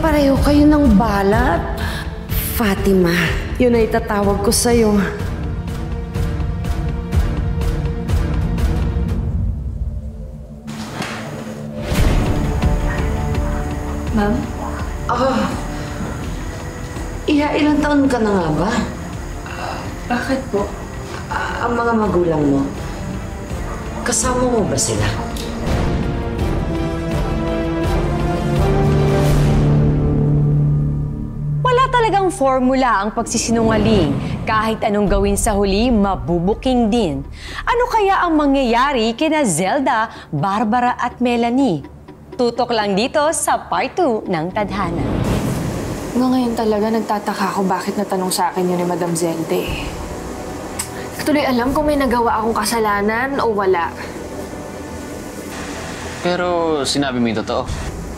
pareho kayo ng balat. Fatima, yun ay tatawag ko sa'yo. Ma'am? Iha, ilang taon ka na nga ba? Bakit po? Ang mga magulang mo, kasama mo ba sila? Wala talagang formula ang pagsisinungaling. Kahit anong gawin sa huli, mabubuking din. Ano kaya ang mangyayari kina Zelda, Barbara at Melanie? Tutok lang dito sa Part 2 ng Tadhana. Ngayon talaga nagtataka ako bakit natanong sa akin yun ni Madam Zelda eh. Tuloy alam kung may nagawa akong kasalanan o wala. Pero sinabi mo yung totoo?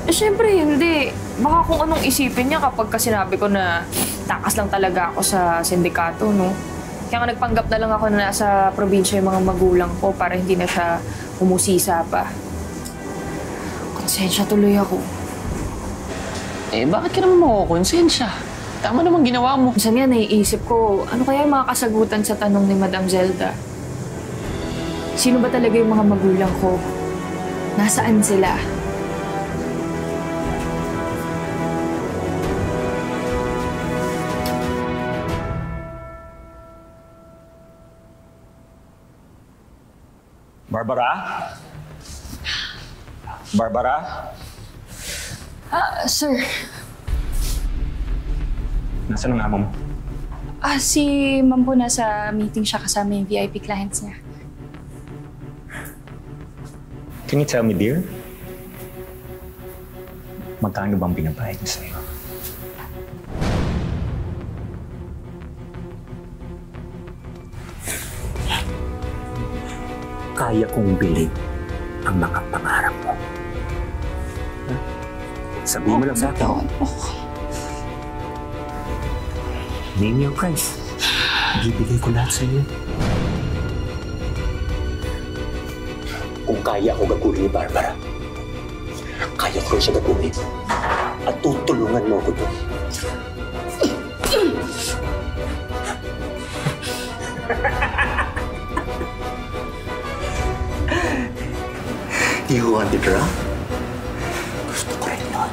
Eh, syempre hindi. Baka kung anong isipin niya kapag sinabi ko na takas lang talaga ako sa sindikato, no? Kaya nga nagpanggap na lang ako na nasa probinsya yung mga magulang ko para hindi na siya humusisa pa. Konsensya tuloy ako. Eh, bakit ka naman makukonsensya? Tama namang ginawa mo. Minsan nga naiisip ko, ano kaya yung mga kasagutan sa tanong ni Madam Zelda? Sino ba talaga yung mga magulang ko? Nasaan sila? Barbara? Barbara? Sir. Nasaan ang amo mo? Si Ma'am po nasa meeting siya kasama yung VIP clients niya. Can you tell me, dear? Magkano bang pinabayad niya sa'yo? Kaya kong bilhin ang mga pangarap mo. Sabihin mo lang sa akin. Name your price. Bibigay ko lahat sa iyo. Kung kaya ako gagawin ni Barbara, kaya ko rin siya gagawin. At tutulungan mo ako doon. You want it, Ra? Gusto ko rin yun.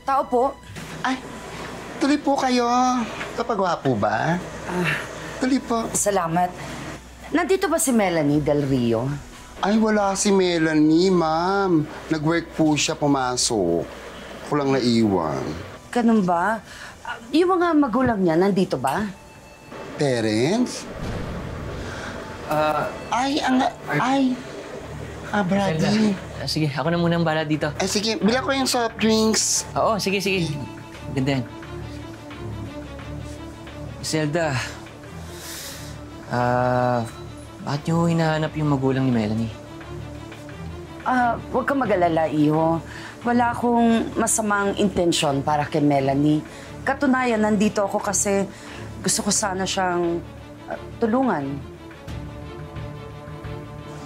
Tao po. Ay, tuloy po kayo. Kapagwa po ba? Tuloy po. Salamat. Nandito ba si Melanie Del Rio? Ay, wala si Melanie, ma'am. Nag-work po siya, pumasok. Ako lang naiwan. Ganun ba? Yung mga magulang niya, nandito ba? Parents? Brady. Sige, ako na muna ang bala dito. Sige, bila ko yung soft drinks. Oo, sige. Ganda yan. Zelda, bakit niyo hinahanap yung magulang ni Melanie? Huwag kang mag-alala, Iho. Wala akong masamang intensyon para kay Melanie. Katunayan, nandito ako kasi gusto ko sana siyang tulungan.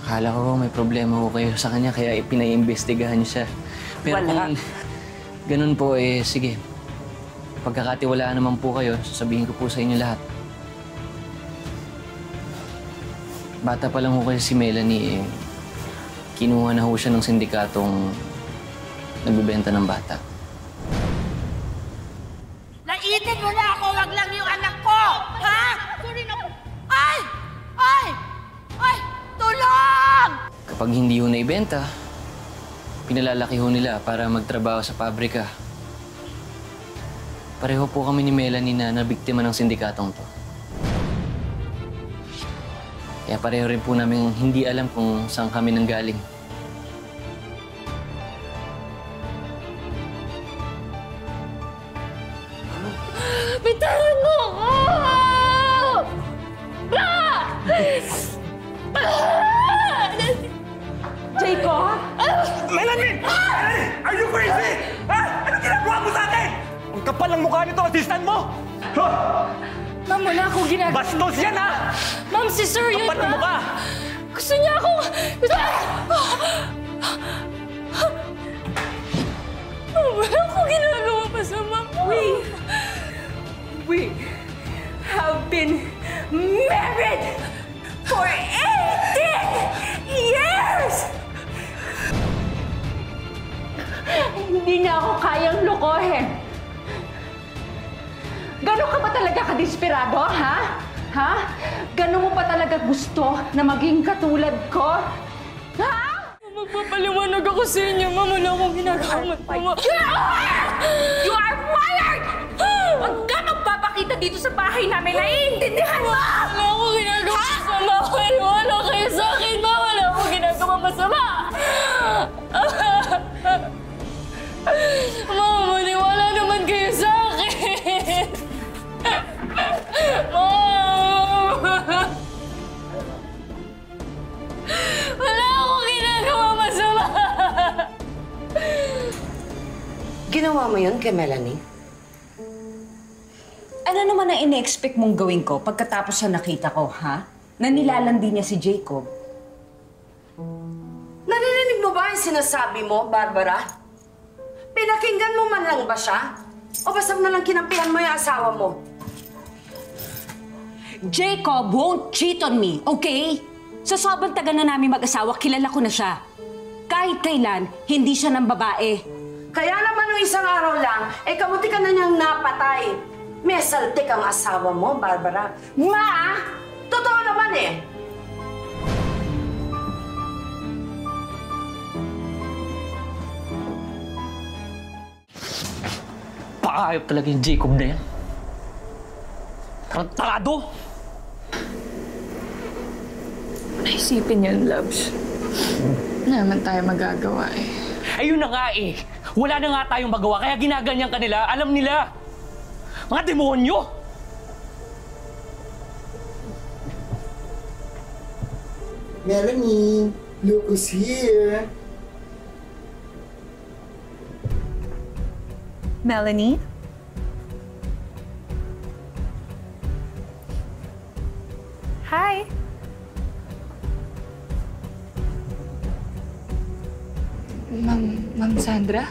Akala ko may problema ko kayo sa kanya kaya pinaiimbestigahan niyo siya. Pero Wala. kung ganun po, sige. Pagkakatiwalaan naman po kayo, sasabihin ko po sa inyo lahat. Bata pa lang ho kasi si Melanie, kinuha na ho siya ng sindikatong nagbibenta ng bata. Naitin mo na ako! Wag lang yung anak ko! Ha? Sorry na po. Ay! Ay! Ay! Tulong! Kapag hindi ho naibenta, pinalalaki ho nila para magtrabaho sa pabrika. Pareho po kami ni Melanie na nabiktima ng sindikatong to. Kaya pareho rin po namin hindi alam kung saan kami nanggaling. Bitawan mo ako! Jacob? Melanie! Are you crazy? Ha? Anong ginagawa mo sa atin? Ang kapal ng mukha nito, assistant mo! Ma'am, wala akong ginagawa. Bastos yan, ha? Ma'am, si Sir yun, Kapal mo ma'am. ka! Gusto niya akong... Wala akong ginagawa masama. We have been married for 18 years! Hindi niya ako kayang lokohin. Gano'n ka ba talaga kadesperado, ha? Ha? Gano'n mo pa talaga gusto na maging katulad ko? Ha? Magpapaliwanag ako sa inyo, ma'am. Wala akong ginagawa masama. You are fired! Huwag ka magpapakita dito sa bahay namin. Naiintindihan mo! Wala akong ginagawa masama. Wala kayo sa akin, ma'am. Wala akong ginagawa masama. Ma'am, maniwala naman kayo sa akin. Ma'am! Wala akong ginagawa masama. Ginawa mo yun kay Melanie? Ano naman ang ine-expect mong gawin ko pagkatapos sa nakita ko, ha? Na nilalandi niya si Jacob. Naririnig mo ba yung sinasabi mo, Barbara? Pinakinggan mo man lang ba siya? O basta na lang kinampihan mo yung asawa mo? Jacob won't cheat on me, okay? Sa sobrang tagal na namin mag-asawa, kilala ko na siya. Kahit kailan, hindi siya ng babae. Kaya naman nung isang araw lang, kamuti ka na niyang napatay. May saltik ang asawa mo, Barbara. Ma! Totoo naman eh! Paayop talaga yung Jacob na yan. Tarantado! Naisipin yun, loves. Wala naman tayo magagawa eh. Ayun na nga eh. Wala na nga tayong magawa, kaya ginaganyan ka nila. Alam nila. Mga demonyo! Melanie, look who's here. Melanie? Hi! Ma'am Sandra?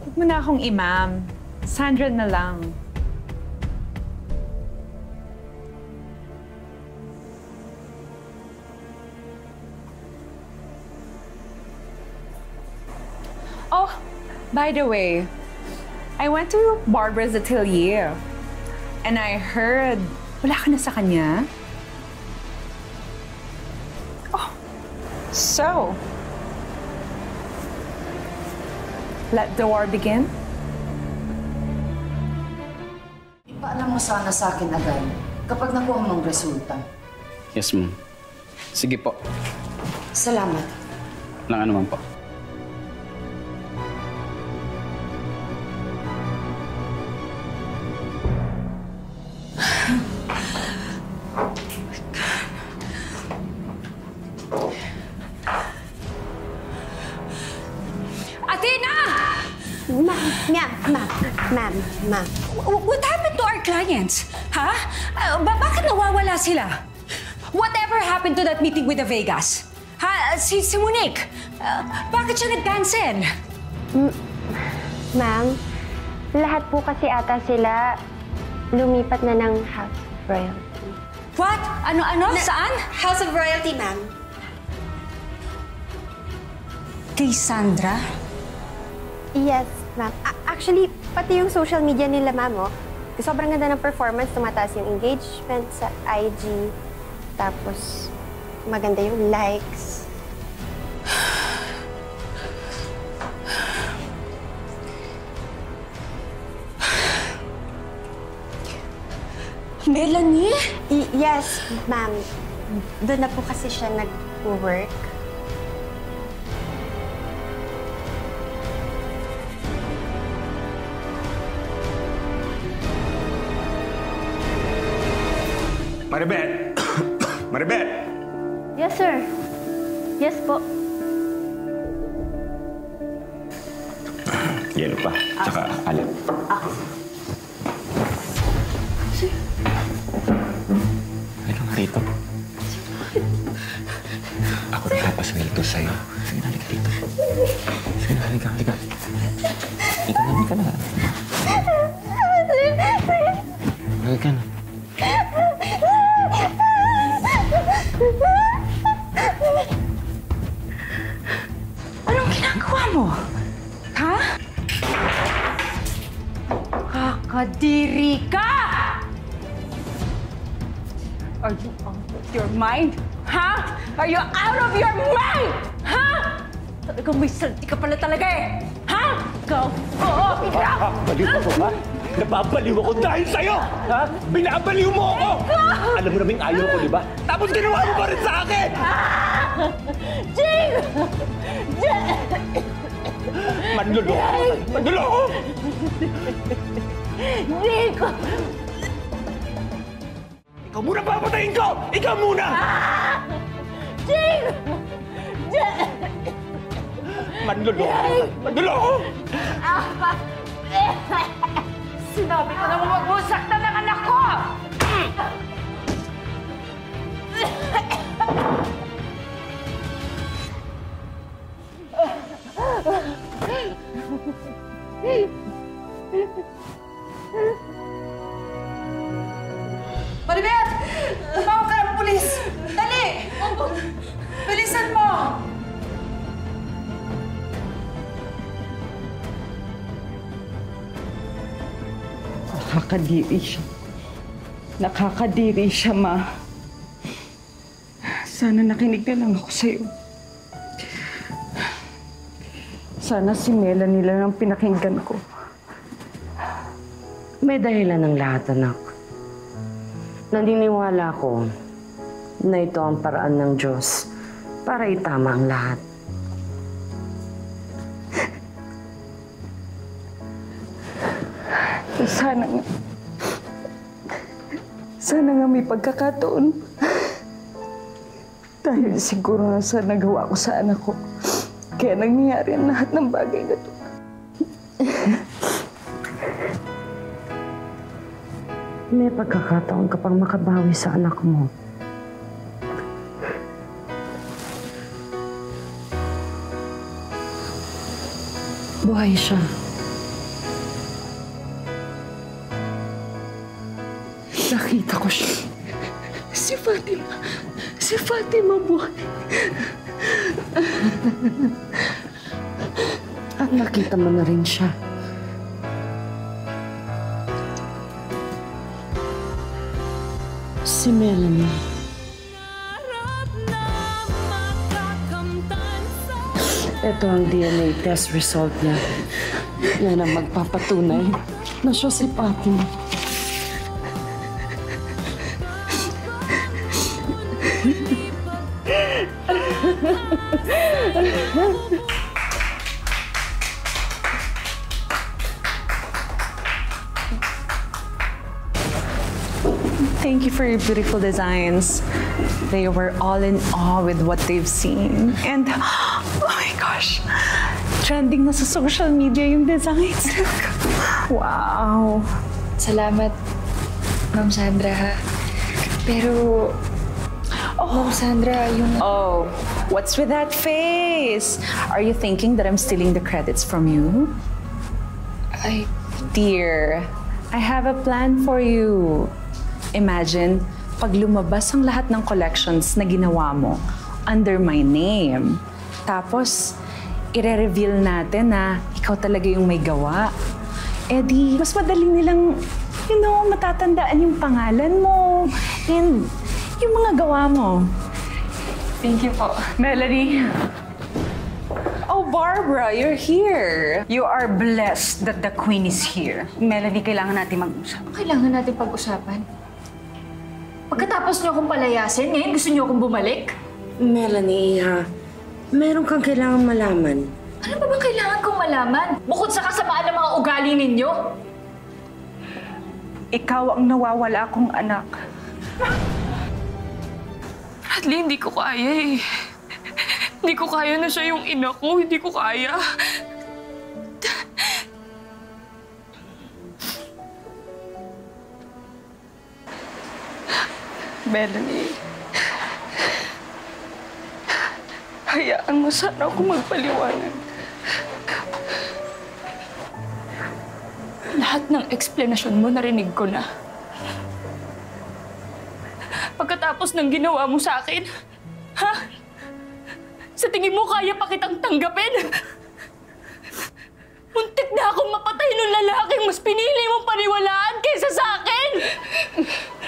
Huwag mo na akong imam. Sandra na lang. Oh, by the way, I went to Barbara's atelier. And I heard, wala ka na sa kanya? Oh, so, let the war begin? Ipaalam mo sana sa akin agad kapag nakuha mong resulta. Yes, ma'am. Sige po. Salamat. Nang ano man po. Ma'am. What happened to our clients? Ha? Bakit nawawala sila? Whatever happened to that meeting with the Vegas? Ha? Si Monique? Bakit siya nag-cancel? Ma'am, lahat po kasi ata sila lumipat na ng House of Royalty. What? Ano? Saan? House of Royalty, ma'am. Kay Sandra? Yes, ma'am. Actually, pati yung social media nila, ma'am, oh. Sobrang ganda ng performance. Tumataas yung engagement sa IG. Tapos, maganda yung likes. Melanie? Yes, ma'am. Doon na po kasi siya nag-work. Maribeth! Maribeth! Yes, sir. Yes po. Yelo pa. Tsaka alak. Okay. ako nagpapasweldo sa'yo. Sige na, halika dito. Sige na, halika. Halika na. Halika na. Anong ginagawa mo? Ha? Kakadiri ka! Are you out of your mind? Ha? Are you out of your mind? Ha? Talagang may salti ka pala talaga eh! Ha? Ikaw! Oo! Ikaw! Baliw ako ba? Napapaliw ako dahil sa'yo! Ha? Binabaliw mo ako! Alam mo namang ayaw ko, di ba? Tapos ginawa mo pa rin sa akin! Jing! Manluloko! Manluloko! Nico! Ikaw muna papatayin ko! Ikaw muna! Jing! Manluloko! Manluloko! Sinabi ko na huwag mo saktan ng anak ko! Maribeth! Tumawag ka ng pulis! Dali! Bilisan mo! Nakakadiri siya. Nakakadiri siya, Ma. Sana nakinig na lang ako sa'yo. Sana si Melanie lang ang pinakinggan ko. May dahilan ng lahat, anak. Naniniwala ko na ito ang paraan ng Diyos para itama ang lahat. Sana nga may pagkakataon. Dahil siguro nga sa nagawa ko sa anak ko, kaya nangyayari ang lahat ng bagay na to. May pagkakataon ka pang makabawi sa anak mo. Buhay siya. Nakita ko siya. Si Fatima buhay. At nakita mo na rin siya. Si Melanie. Ito ang DNA test result niya. Yan ang magpapatunay na siya si Fatima. Thank you for your beautiful designs. They were all in awe with what they've seen. And, oh my gosh, trending na sa social media yung designs. Wow. Salamat, Ma'am Sandra, ha? Pero, Ma'am Sandra, yung... Oh, what's with that face? Are you thinking that I'm stealing the credits from you? Dear, I have a plan for you. Imagine, pag lumabas ang lahat ng collections na ginawa mo under my name, tapos ire-reveal natin na ikaw talaga yung may gawa, eh di, mas madali nilang, matatandaan yung pangalan mo and yung mga gawa mo. Thank you po. Melanie. Oh, Barbara, you're here. You are blessed that the Queen is here. Melanie, kailangan natin mag-usap. Kailangan natin pag-usapan. Pagkatapos niyo akong palayasin, ngayon gusto niyo akong bumalik? Melanie, meron kang kailangan malaman. Ano ba bang kailangan kong malaman? Bukod sa kasamaan ng mga ugali ninyo? Ikaw ang nawawala kong anak. Bradley, hindi ko kaya eh. Hindi ko kaya na siya yung ina ko. Hindi ko kaya. Melanie. Hayaan mo sana ako magpaliwanag. Lahat ng eksplanasyon mo narinig ko na. Pagkatapos ng ginawa mo sa akin, ha? Sa tingin mo kaya pa kitang tanggapin? Muntik na akong mapatay nung lalaking mas pinili mong paniwalaan kaysa sa akin!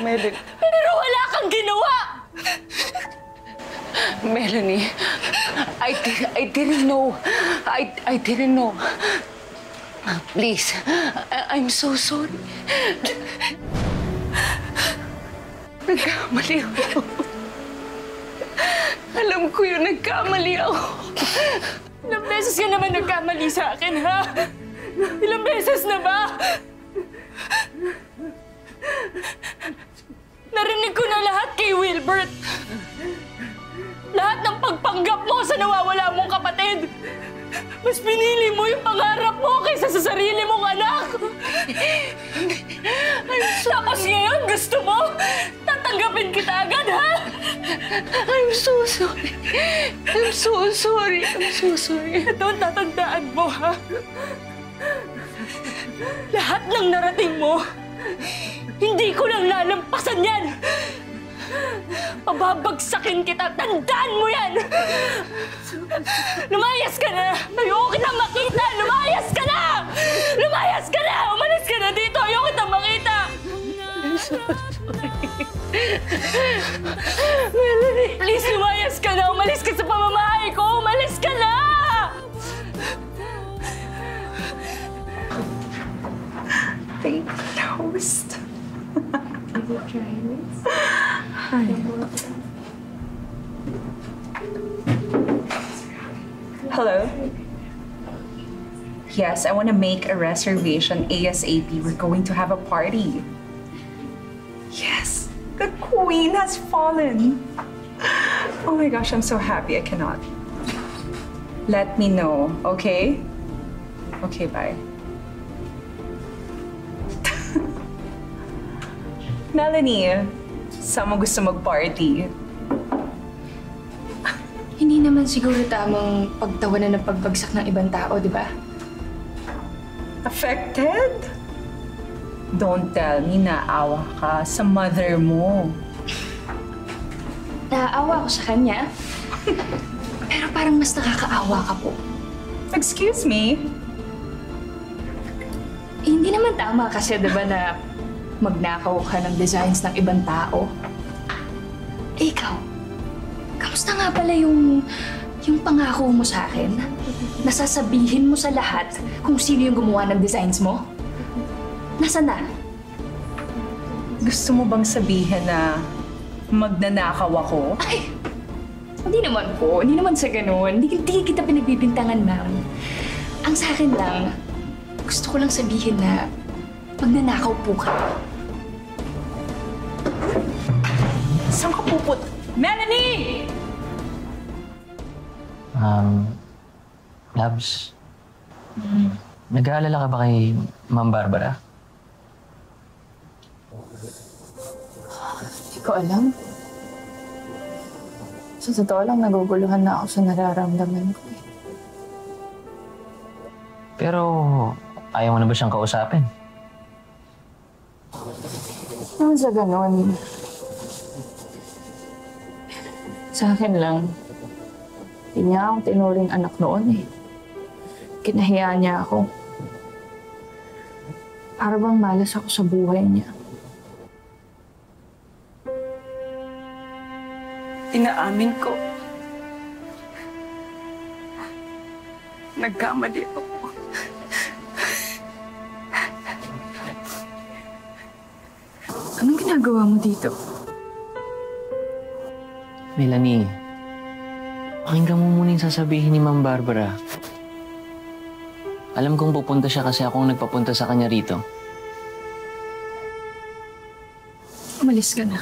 Melanie. Pero wala kang ginawa! Melanie, I didn't know. I didn't know. Please, I'm so sorry. Nagkamali ako. Alam ko yun, nagkamali ako. Ilang beses ka naman nagkamali sa akin, ha? Ilang beses na ba? Narinig ko na lahat kay Wilbert. Lahat ng pagpanggap mo sa nawawala mong kapatid. Mas pinili mo yung pangarap mo kaysa sa sarili mong anak. Tapos ngayon, gusto mo? Tatanggapin kita agad, ha? I'm so sorry. I'm so sorry. I'm so sorry. Ito ang tatandaan mo, ha? Lahat ng narating mo, hindi ko lang lalampasan yan. Pababagsakin kita. Tandaan mo yan! Lumayas ka na! Ayoko kitang makita! Lumayas ka na! Lumayas ka na! Umalis ka na dito! Ayoko kitang makita! I'm so sorry. Melanie! Please, lumayas ka na! Umalis ka sa pamamahay ko! Umalis ka na! They closed. Can you try this? Hi. Hello? Yes, I want to make a reservation ASAP. We're going to have a party. Yes, the queen has fallen. Oh my gosh, I'm so happy. I cannot. Let me know, okay? Okay, bye. Melanie, saan mo gusto mag-party? Hindi naman siguro tamang pagtawanan ng pagbagsak ng ibang tao, di ba? Affected? Don't tell me naawa ka sa mother mo. Naaawa ako sa kanya. Pero parang mas nakakaawa ka po. Excuse me? Hindi naman tama kasi, di ba, na magnakaw ka ng designs ng ibang tao. Eh, ikaw, kamusta nga pala yung pangako mo sa akin? Nasasabihin mo sa lahat kung sino yung gumawa ng designs mo? Nasaan na? Gusto mo bang sabihin na magnanakaw ako? Ay! Hindi naman po. Hindi naman sa ganun. Hindi kita pinagbibintangan, ma'am. Ang sa akin lang, gusto ko lang sabihin na magnanakaw po ka. Saan ka puput? Melanie! Labs, nag-aalala ka ba kay Ma'am Barbara? Hindi ko alam. Sa totoo lang, naguguluhan na ako sa nararamdaman ko. Pero ayaw mo na ba siyang kausapin? Naman sa ganon. Sa akin lang, hindi niya ako tinuring anak noon eh. Kinahiya niya ako. Para bang malas ako sa buhay niya. Inaamin ko. Nagkamali ako. Anong ginagawa mo dito? Melanie, pakinggan mo muna yung sasabihin ni Ma'am Barbara. Alam kong pupunta siya kasi akong nagpapunta sa kanya rito. Umalis ka na.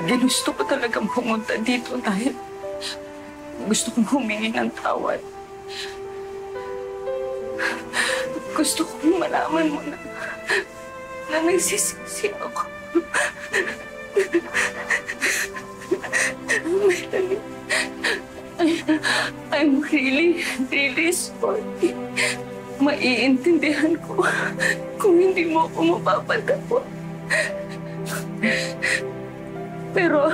Ginusto ko talagang pumunta dito dahil gusto kong humingi ng tawad. Gusto kong malaman mo na nagsisisi ako. Melanie, I'm really, really sorry. Maiintindihan ko kung hindi mo ako mapapatawad. Pero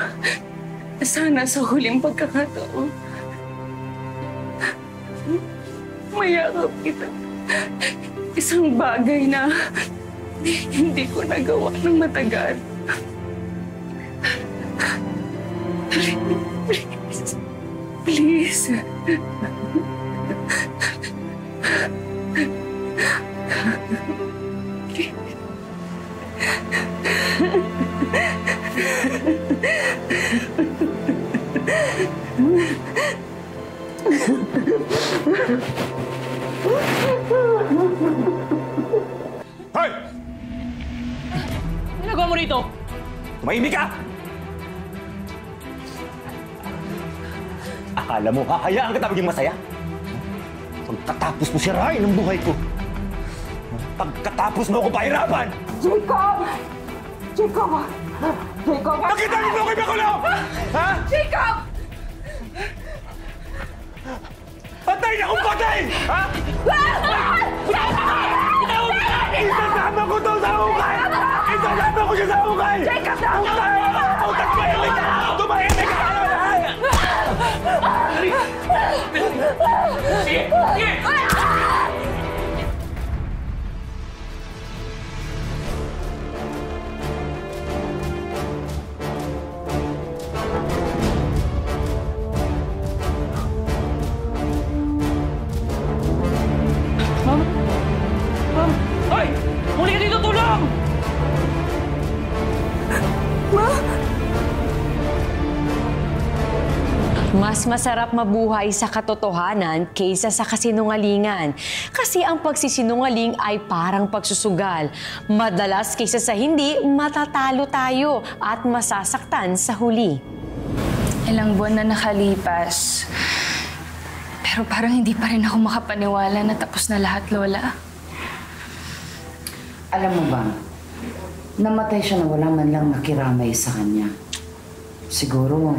sana sa huling pagkakataon, mayakap kita. Isang bagay na hindi ko nagawa ng matagal. Please. Hoy! Ano ginagawa mo rito? Tumahimik ka! Akala mo, hahayaan kita maging masaya? Pagkatapos mo sirain ang buhay ko. Pagkatapos mo ako pahirapan! Jacob! Jacob! Jacob! Bakit ano mo ako ibakulong? Ha? Jacob! Patay na akong patay! Ha? Isasama ko to sa hukay! Isasama ko siya sa hukay! Jacob! Tumahimik ka! Tumahimik ka! Sige! Sige! Hoy! Muli ka dito! Tulong! Mas masarap mabuhay sa katotohanan kaysa sa kasinungalingan. Kasi ang pagsisinungaling ay parang pagsusugal. Madalas kaysa sa hindi, matatalo tayo at masasaktan sa huli. Ilang buwan na nakalipas. Pero parang hindi pa rin ako makapaniwala na tapos na lahat, Lola. Alam mo ba, namatay siya na wala man lang nakiramay sa kanya. Siguro,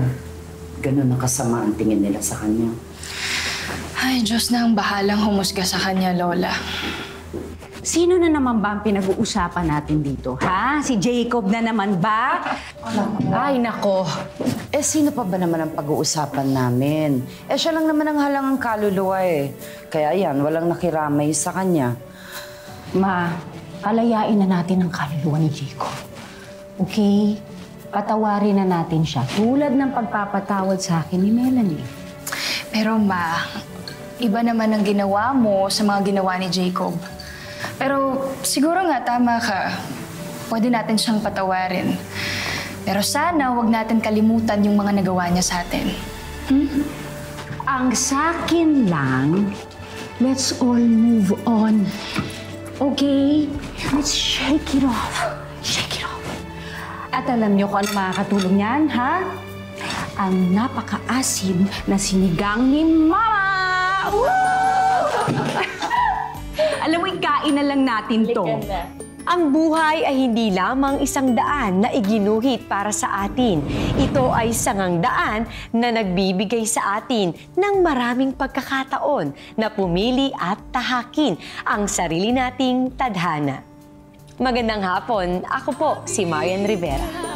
ganun ang kasama ang tingin nila sa kanya. Ay, Diyos na ang bahalang humusga sa kanya, Lola. Sino na naman ba ang pinag-uusapan natin dito, ha? Si Jacob na naman ba? Ay, nako. Eh, sino pa ba naman ang pag-uusapan namin? Eh, siya lang naman ang halangang kaluluwa eh. Kaya yan, walang nakiramay sa kanya. Ma, palayain na natin ang kaluluwa ni Jacob. Okay? Patawarin na natin siya. Tulad ng pagpapatawad sa akin ni Melanie. Pero Ma, iba naman ang ginawa mo sa mga ginawa ni Jacob. Pero siguro nga tama ka. Pwede natin siyang patawarin. Pero sana huwag natin kalimutan yung mga nagawa niya sa atin. Ang sakin lang, let's all move on. Okay? Let's shake it off. Shake it off. At alam niyo kung ano makakatulong yan, ha? Ang napaka-asim na sinigang ni Mama! Woo! Alam mo, ikain na lang natin to. Ang buhay ay hindi lamang isang daan na iginuhit para sa atin. Ito ay sangang daan na nagbibigay sa atin ng maraming pagkakataon na pumili at tahakin ang sarili nating tadhana. Magandang hapon, ako po si Marian Rivera.